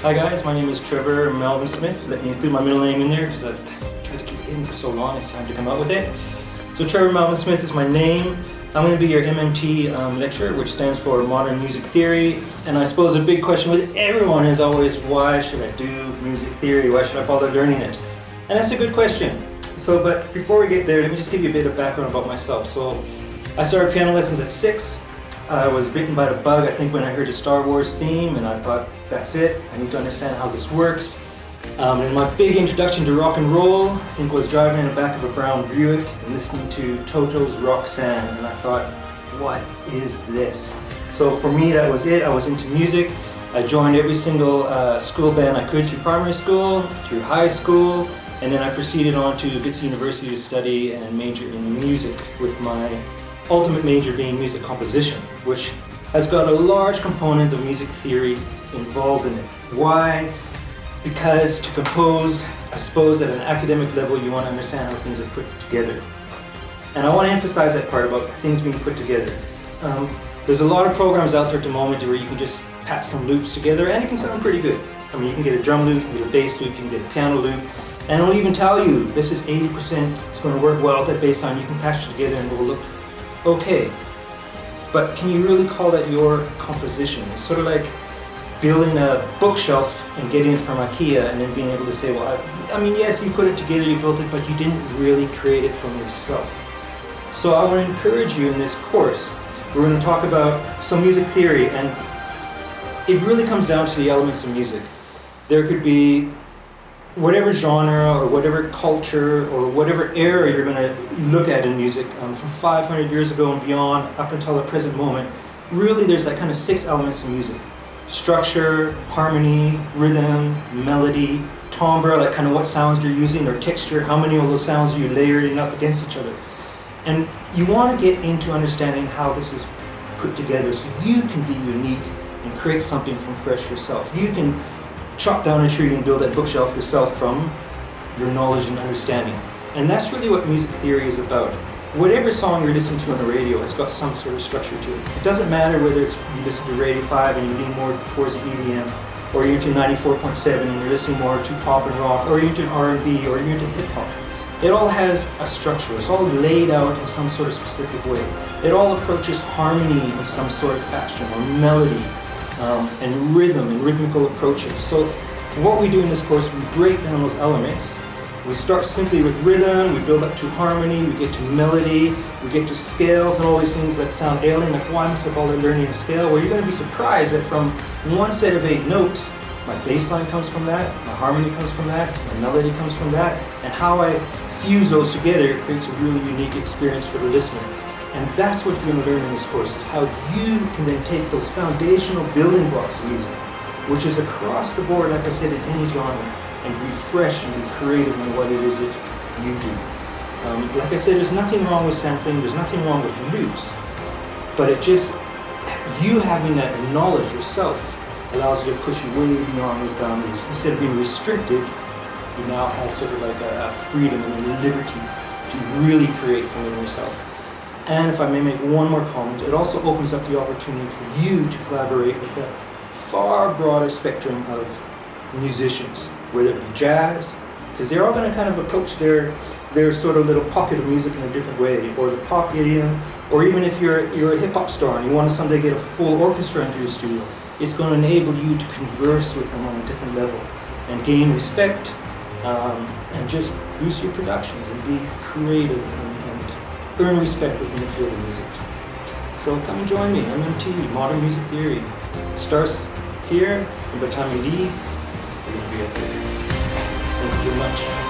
Hi guys, my name is Trevor Melvin Smith. Let me include my middle name in there because I've tried to keep it hidden for so long, it's time to come out with it. So Trevor Melvin Smith is my name. I'm going to be your MMT lecturer, which stands for Modern Music Theory. And I suppose a big question with everyone is always, why should I do music theory? Why should I bother learning it? And that's a good question. But before we get there, let me just give you a bit of background about myself. So I started piano lessons at 6. I was bitten by the bug, I think, when I heard the Star Wars theme, and I thought, that's it, I need to understand how this works. And my big introduction to rock and roll, I think, was driving in the back of a brown Buick and listening to Toto's Roxanne, and I thought, what is this? So for me, that was it. I was into music. I joined every single school band I could through primary school, through high school, and then I proceeded on to Wits University to study and major in music, with my ultimate major being music composition, which has got a large component of music theory involved in it. Why? Because to compose, I suppose at an academic level, you want to understand how things are put together. And I want to emphasize that part about things being put together. There's a lot of programs out there at the moment where you can just patch some loops together and it can sound pretty good. I mean, you can get a drum loop, you can get a bass loop, you can get a piano loop, and it'll even tell you this is 80%, it's going to work well with that bass line. You can patch it together and it will look okay. But can you really call that your composition? It's sort of like building a bookshelf and getting it from IKEA and then being able to say, well, I mean, yes, you put it together, you built it, but you didn't really create it from yourself. So I want to encourage you in this course. We're going to talk about some music theory, and it really comes down to the elements of music. There could be whatever genre or whatever culture or whatever era you're going to look at in music, from 500 years ago and beyond up until the present moment. Really, there's that kind of 6 elements of music: structure, harmony, rhythm, melody, timbre, like kind of what sounds you're using, or texture, how many of those sounds are you layering up against each other. And you want to get into understanding how this is put together so you can be unique and create something from fresh yourself. You can chop down a tree and build that bookshelf yourself from your knowledge and understanding. And that's really what music theory is about. Whatever song you're listening to on the radio has got some sort of structure to it. It doesn't matter whether it's you listen to Radio 5 and you lean more towards the EDM, or you're into 94.7 and you're listening more to pop and rock, or you're into R&B, or you're into hip hop. It all has a structure. It's all laid out in some sort of specific way. It all approaches harmony in some sort of fashion, or melody, and rhythm and rhythmical approaches. So what we do in this course, we break down those elements. We start simply with rhythm, we build up to harmony, we get to melody, we get to scales and all these things that sound alien, like why must I bother learning a scale? Well, you're going to be surprised that from one set of 8 notes, my bass line comes from that, my harmony comes from that, my melody comes from that, and how I fuse those together creates a really unique experience for the listener. And that's what you're going to learn in this course, is how you can then take those foundational building blocks of music, which is across the board, like I said, in any genre, and be fresh and be creative in what it is that you do. Like I said, there's nothing wrong with sampling, there's nothing wrong with loops, but it just, you having that knowledge yourself allows you to push you way beyond those boundaries. Instead of being restricted, you now have sort of like a freedom and a liberty to really create from within yourself. And if I may make one more comment, it also opens up the opportunity for you to collaborate with a far broader spectrum of musicians, whether it be jazz, because they're all going to kind of approach their sort of little pocket of music in a different way, or the pop idiom, or even if you're a hip-hop star and you want to someday get a full orchestra into your studio, it's going to enable you to converse with them on a different level and gain respect, and just boost your productions and be creative and earn respect within the field of music. So come and join me, MMT, Modern Music Theory. It starts here, and by the time you leave, you're going to be up there. Thank you very much.